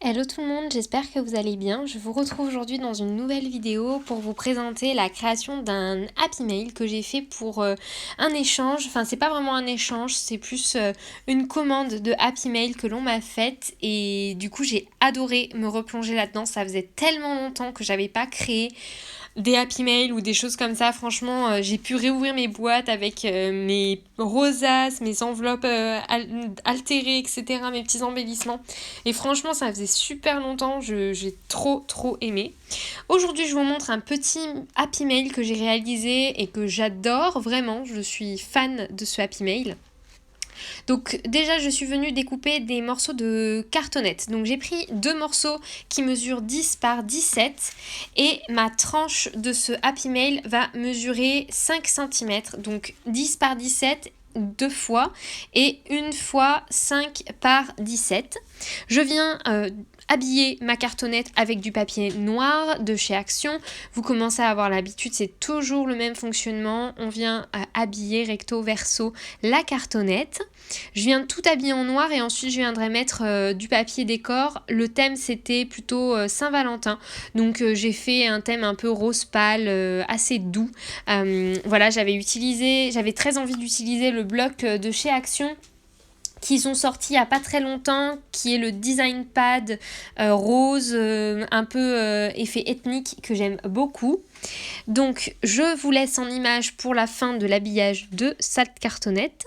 Hello tout le monde, j'espère que vous allez bien. Je vous retrouve aujourd'hui dans une nouvelle vidéo pour vous présenter la création d'un Happy Mail que j'ai fait pour un échange. Enfin, c'est pas vraiment un échange, c'est plus une commande de Happy Mail que l'on m'a faite et du coup j'ai adoré me replonger là-dedans. Ça faisait tellement longtemps que j'avais pas créé des Happy Mail ou des choses comme ça. Franchement, j'ai pu réouvrir mes boîtes avec mes rosaces, mes enveloppes altérées, etc., mes petits embellissements. Et franchement, ça faisait super longtemps, j'ai trop aimé. Aujourd'hui, je vous montre un petit Happy Mail que j'ai réalisé et que j'adore vraiment. Je suis fan de ce Happy Mail. Donc déjà, je suis venue découper des morceaux de cartonnette. Donc j'ai pris deux morceaux qui mesurent 10 par 17 et ma tranche de ce Happy Mail va mesurer 5 cm. Donc 10 par 17 deux fois et une fois 5 par 17. Je viens habiller ma cartonnette avec du papier noir de chez Action. Vous commencez à avoir l'habitude, c'est toujours le même fonctionnement. On vient habiller recto verso la cartonnette. Je viens tout habiller en noir et ensuite je viendrai mettre du papier décor. Le thème c'était plutôt Saint-Valentin. Donc j'ai fait un thème un peu rose pâle, assez doux. Voilà, j'avais très envie d'utiliser le bloc de chez Action qu'ils ont sorti il n'y a pas très longtemps, qui est le Design Pad rose, un peu effet ethnique, que j'aime beaucoup. Donc je vous laisse en image pour la fin de l'habillage de cette cartonnette.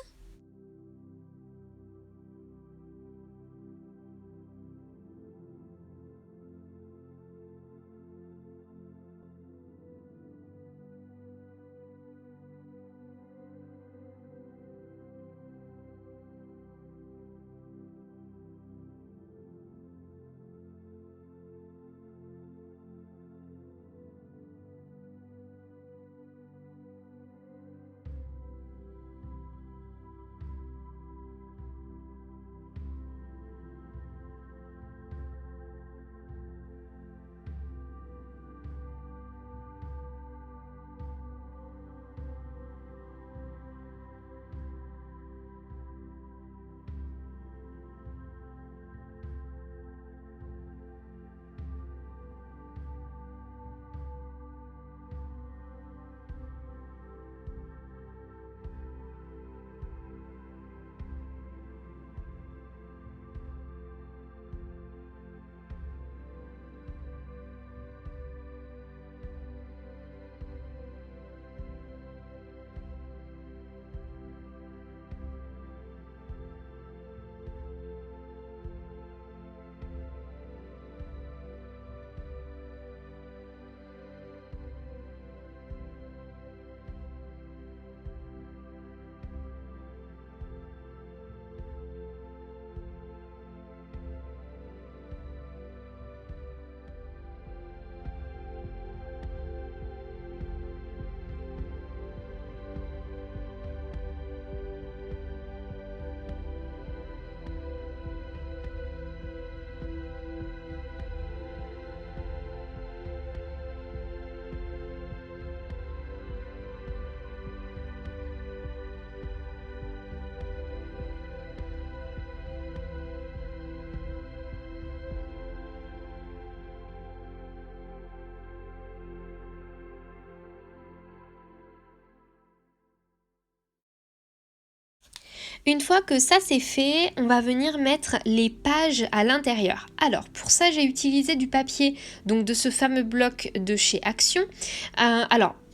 Une fois que ça c'est fait, on va venir mettre les pages à l'intérieur. Alors pour ça j'ai utilisé du papier, donc de ce fameux bloc de chez Action.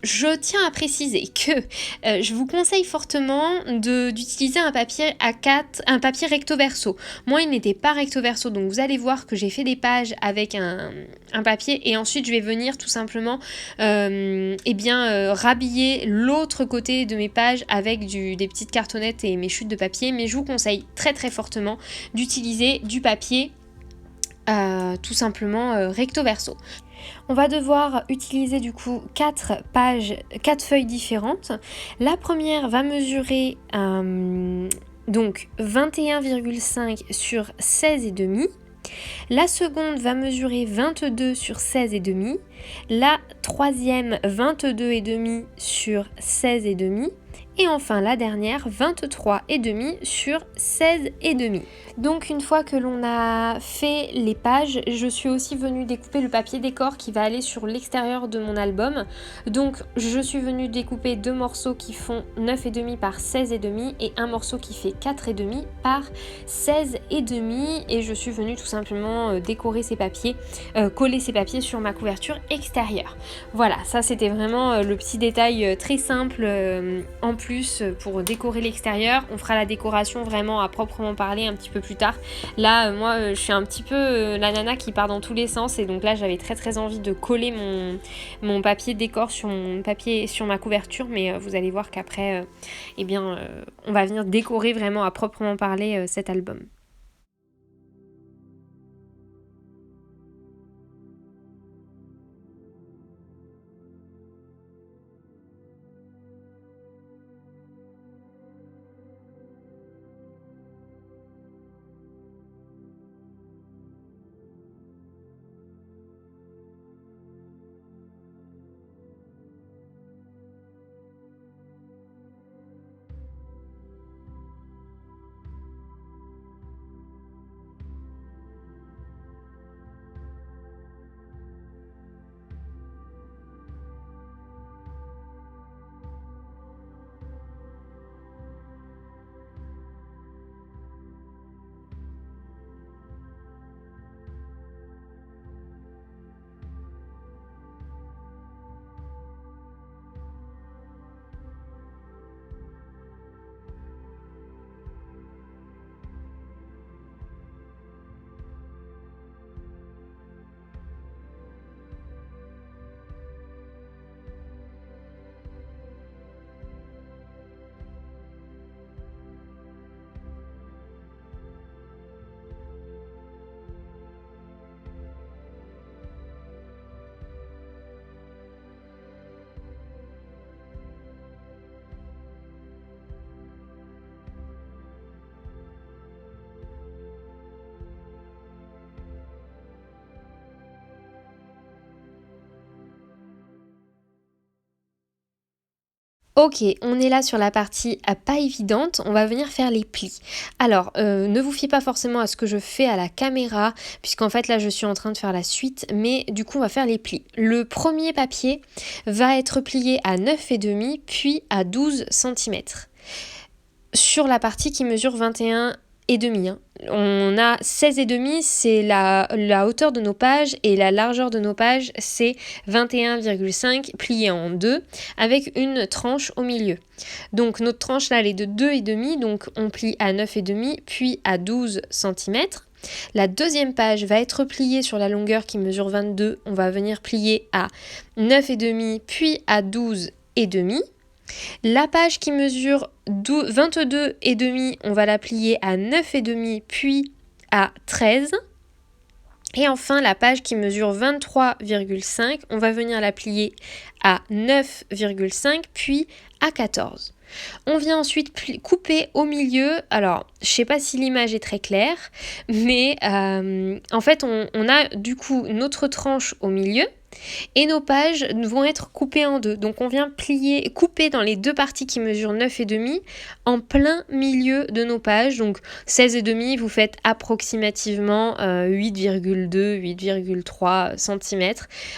Je tiens à préciser que je vous conseille fortement d'utiliser un papier A4, un papier recto verso. Moi il n'était pas recto verso, donc vous allez voir que j'ai fait des pages avec un papier et ensuite je vais venir tout simplement rhabiller l'autre côté de mes pages avec des petites cartonnettes et mes chutes de papier. Mais je vous conseille très fortement d'utiliser du papier tout simplement recto verso. On va devoir utiliser du coup 4 feuilles différentes. La première va mesurer donc 21,5 sur 16,5. La seconde va mesurer 22 sur 16,5. La troisième 22,5 sur 16,5. Et enfin la dernière, 23,5 sur 16,5. Donc une fois que l'on a fait les pages, je suis aussi venue découper le papier décor qui va aller sur l'extérieur de mon album. Donc je suis venue découper 2 morceaux qui font 9,5 par 16,5 et un morceau qui fait 4,5 par 16,5 et je suis venue tout simplement décorer ces papiers, coller ces papiers sur ma couverture extérieure. Voilà, ça c'était vraiment le petit détail très simple en plus pour décorer l'extérieur. On fera la décoration vraiment à proprement parler un petit peu plus tard. Là moi je suis un petit peu la nana qui part dans tous les sens et donc là j'avais très envie de coller mon papier décor sur mon papier, sur ma couverture, mais vous allez voir qu'après on va venir décorer vraiment à proprement parler cet album. Ok, on est là sur la partie pas évidente, on va venir faire les plis. Alors, ne vous fiez pas forcément à ce que je fais à la caméra, puisqu'en fait là je suis en train de faire la suite, mais du coup on va faire les plis. Le premier papier va être plié à 9,5 puis à 12 cm. Sur la partie qui mesure 21,5. Hein. On a 16,5, c'est la hauteur de nos pages et la largeur de nos pages, c'est 21,5 plié en deux avec une tranche au milieu. Donc notre tranche là, elle est de 2,5, donc on plie à 9,5 puis à 12 cm. La deuxième page va être pliée sur la longueur qui mesure 22, on va venir plier à 9,5 puis à 12,5. La page qui mesure 22,5, on va la plier à 9,5 puis à 13. Et enfin, la page qui mesure 23,5, on va venir la plier à 9,5 puis à 14. On vient ensuite couper au milieu. Alors, je sais pas si l'image est très claire, mais en fait, on a du coup notre tranche au milieu. Et nos pages vont être coupées en deux. Donc on vient couper dans les deux parties qui mesurent 9,5 en plein milieu de nos pages. Donc 16,5, vous faites approximativement 8,2, 8,3 cm.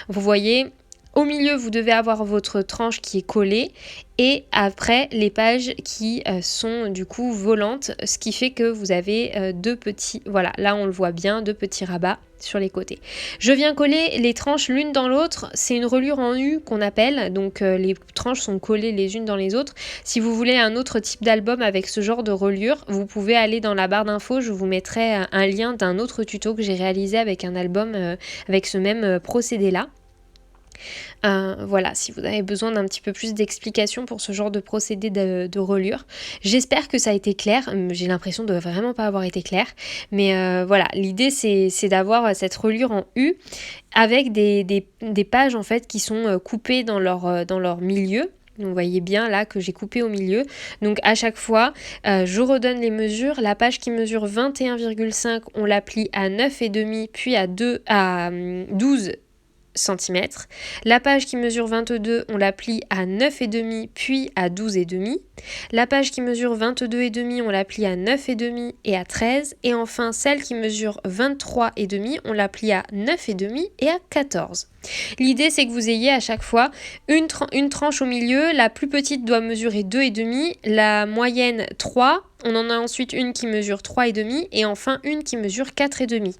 Vous voyez, au milieu, vous devez avoir votre tranche qui est collée et après les pages qui sont du coup volantes, ce qui fait que vous avez deux petits, voilà, là on le voit bien, deux petits rabats sur les côtés. Je viens coller les tranches l'une dans l'autre, c'est une reliure en U qu'on appelle, donc les tranches sont collées les unes dans les autres. Si vous voulez un autre type d'album avec ce genre de reliure, vous pouvez aller dans la barre d'infos, je vous mettrai un lien d'un autre tuto que j'ai réalisé avec un album avec ce même procédé-là. Voilà, si vous avez besoin d'un petit peu plus d'explications pour ce genre de procédé de reliure. J'espère que ça a été clair, j'ai l'impression de vraiment pas avoir été clair, mais voilà, l'idée c'est d'avoir cette reliure en U avec des pages en fait qui sont coupées dans leur milieu. Vous voyez bien là que j'ai coupé au milieu. Donc à chaque fois, je redonne les mesures. La page qui mesure 21,5, on la plie à 9,5 puis à 12 cm. La page qui mesure 22, on la plie à 9,5 puis à 12,5. La page qui mesure 22,5, on la plie à 9,5 et à 13. Et enfin, celle qui mesure 23,5, on la plie à 9,5 et à 14. L'idée, c'est que vous ayez à chaque fois une tranche au milieu. La plus petite doit mesurer 2,5, la moyenne 3. On en a ensuite une qui mesure 3,5 et enfin une qui mesure 4,5.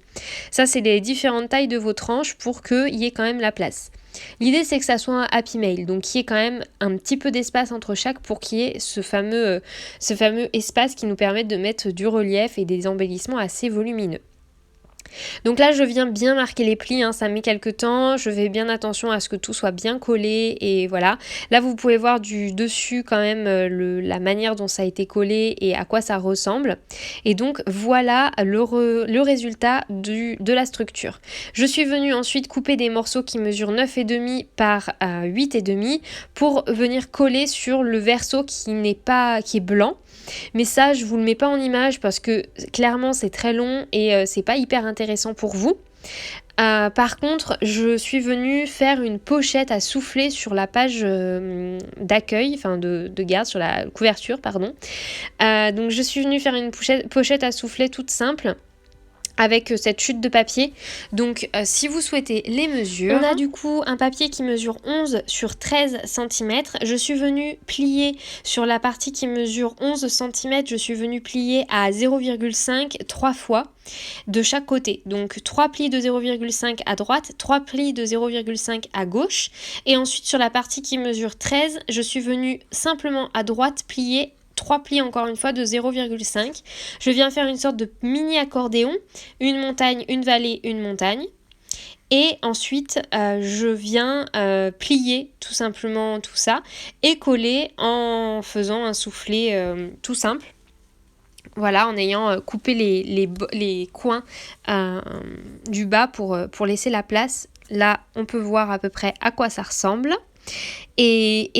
Ça, c'est les différentes tailles de vos tranches pour qu'il y ait quand même la place. L'idée, c'est que ça soit un happy mail, donc qu'il y ait quand même un petit peu d'espace entre chaque pour qu'il y ait ce fameux espace qui nous permette de mettre du relief et des embellissements assez volumineux. Donc là, je viens bien marquer les plis, ça met quelques temps, je fais bien attention à ce que tout soit bien collé et voilà. Là, vous pouvez voir du dessus quand même la manière dont ça a été collé et à quoi ça ressemble. Et donc voilà le résultat de la structure. Je suis venue ensuite couper des morceaux qui mesurent 9,5 par 8,5 pour venir coller sur le verso qui est blanc. Mais ça, je vous le mets pas en image parce que clairement c'est très long et c'est pas hyper intéressant pour vous. Par contre, je suis venue faire une pochette à souffler sur la page d'accueil, enfin de garde, sur la couverture, pardon. Donc je suis venue faire une pochette à souffler toute simple, avec cette chute de papier. Donc si vous souhaitez les mesures, on a du coup un papier qui mesure 11 sur 13 cm. Je suis venue plier sur la partie qui mesure 11 cm, je suis venue plier à 0,5 3 fois de chaque côté. Donc 3 plis de 0,5 à droite, 3 plis de 0,5 à gauche. Et ensuite sur la partie qui mesure 13, je suis venue simplement à droite plier 3 plis encore une fois de 0,5. Je viens faire une sorte de mini accordéon, une montagne, une vallée, une montagne. Et ensuite, je viens plier tout simplement tout ça et coller en faisant un soufflet tout simple. Voilà, en ayant coupé les coins du bas pour laisser la place. Là, on peut voir à peu près à quoi ça ressemble. Et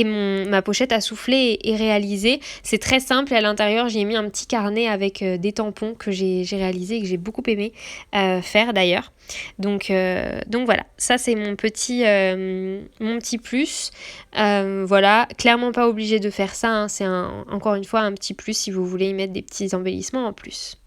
ma pochette à souffler est réalisée. C'est très simple. À l'intérieur, j'ai mis un petit carnet avec des tampons que j'ai réalisé et que j'ai beaucoup aimé faire d'ailleurs. Donc voilà, ça c'est mon petit plus. Voilà, clairement pas obligé de faire ça. C'est encore une fois un petit plus si vous voulez y mettre des petits embellissements en plus.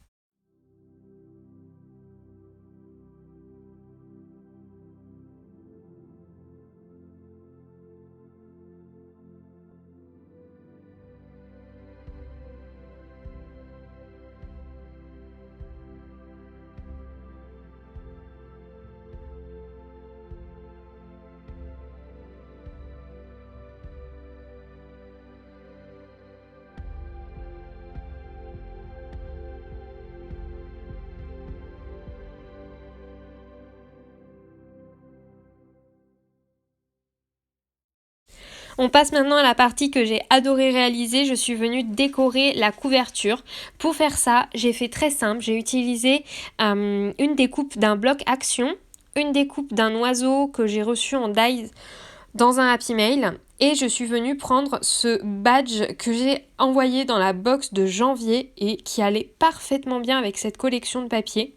On passe maintenant à la partie que j'ai adoré réaliser. Je suis venue décorer la couverture. Pour faire ça, j'ai fait très simple. J'ai utilisé une découpe d'un bloc action, une découpe d'un oiseau que j'ai reçu en die dans un Happy Mail. Et je suis venue prendre ce badge que j'ai envoyé dans la box de janvier et qui allait parfaitement bien avec cette collection de papier.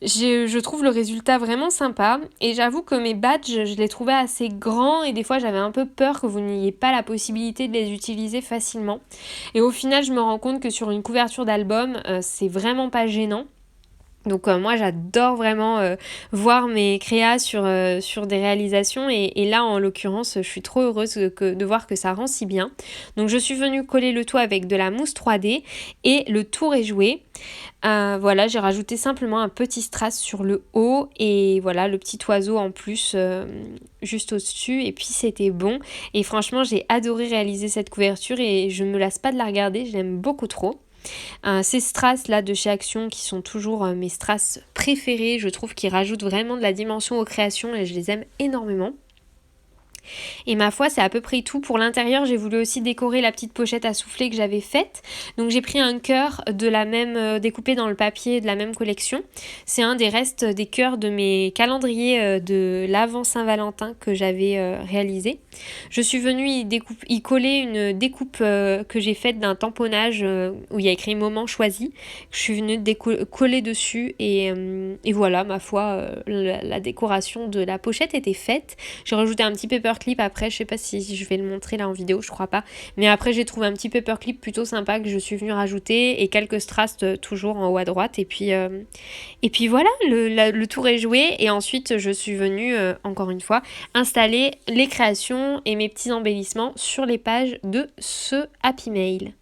Je trouve le résultat vraiment sympa et j'avoue que mes badges, je les trouvais assez grands et des fois j'avais un peu peur que vous n'ayez pas la possibilité de les utiliser facilement. Et au final, je me rends compte que sur une couverture d'album, c'est vraiment pas gênant. Donc moi j'adore vraiment voir mes créas sur des réalisations et là en l'occurrence je suis trop heureuse de voir que ça rend si bien. Donc je suis venue coller le tout avec de la mousse 3D et le tour est joué. Voilà, j'ai rajouté simplement un petit strass sur le haut et voilà le petit oiseau en plus juste au-dessus et puis c'était bon. Et franchement j'ai adoré réaliser cette couverture et je ne me lasse pas de la regarder, je l'aime beaucoup trop. Ces strass là de chez Action qui sont toujours mes strass préférés, je trouve qu'ils rajoutent vraiment de la dimension aux créations et je les aime énormément. Et ma foi, c'est à peu près tout. Pour l'intérieur, j'ai voulu aussi décorer la petite pochette à souffler que j'avais faite. Donc j'ai pris un cœur de la même, découpé dans le papier de la même collection. C'est un des restes des cœurs de mes calendriers de l'avant Saint-Valentin que j'avais réalisé. Je suis venue y coller une découpe que j'ai faite d'un tamponnage où il y a écrit moment choisi. Je suis venue coller dessus et voilà, ma foi, la décoration de la pochette était faite. J'ai rajouté un petit paperclip après, je sais pas si je vais le montrer là en vidéo, je crois pas. Mais après j'ai trouvé un petit paperclip plutôt sympa que je suis venue rajouter et quelques strass toujours en haut à droite. Et puis voilà, le tour est joué et ensuite je suis venue, encore une fois, installer les créations et mes petits embellissements sur les pages de ce Happy Mail.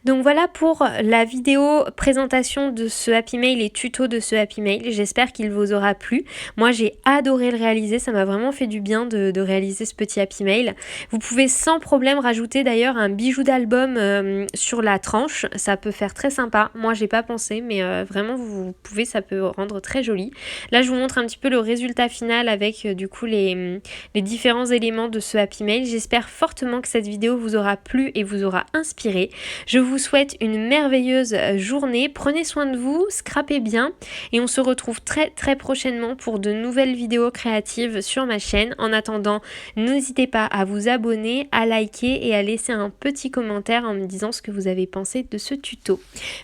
Donc voilà pour la vidéo présentation de ce Happy Mail et tuto de ce Happy Mail. J'espère qu'il vous aura plu. Moi j'ai adoré le réaliser, ça m'a vraiment fait du bien de réaliser ce petit Happy Mail. Vous pouvez sans problème rajouter d'ailleurs un bijou d'album sur la tranche, ça peut faire très sympa. Moi j'ai pas pensé mais vraiment vous pouvez, ça peut rendre très joli. Là je vous montre un petit peu le résultat final avec du coup les différents éléments de ce Happy Mail. J'espère fortement que cette vidéo vous aura plu et vous aura inspiré. Je vous souhaite une merveilleuse journée, prenez soin de vous, scrapez bien et on se retrouve très très prochainement pour de nouvelles vidéos créatives sur ma chaîne. En attendant, n'hésitez pas à vous abonner, à liker et à laisser un petit commentaire en me disant ce que vous avez pensé de ce tuto.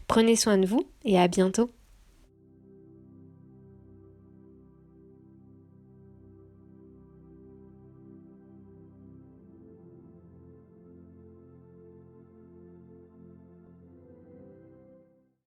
Prenez soin de vous et à bientôt.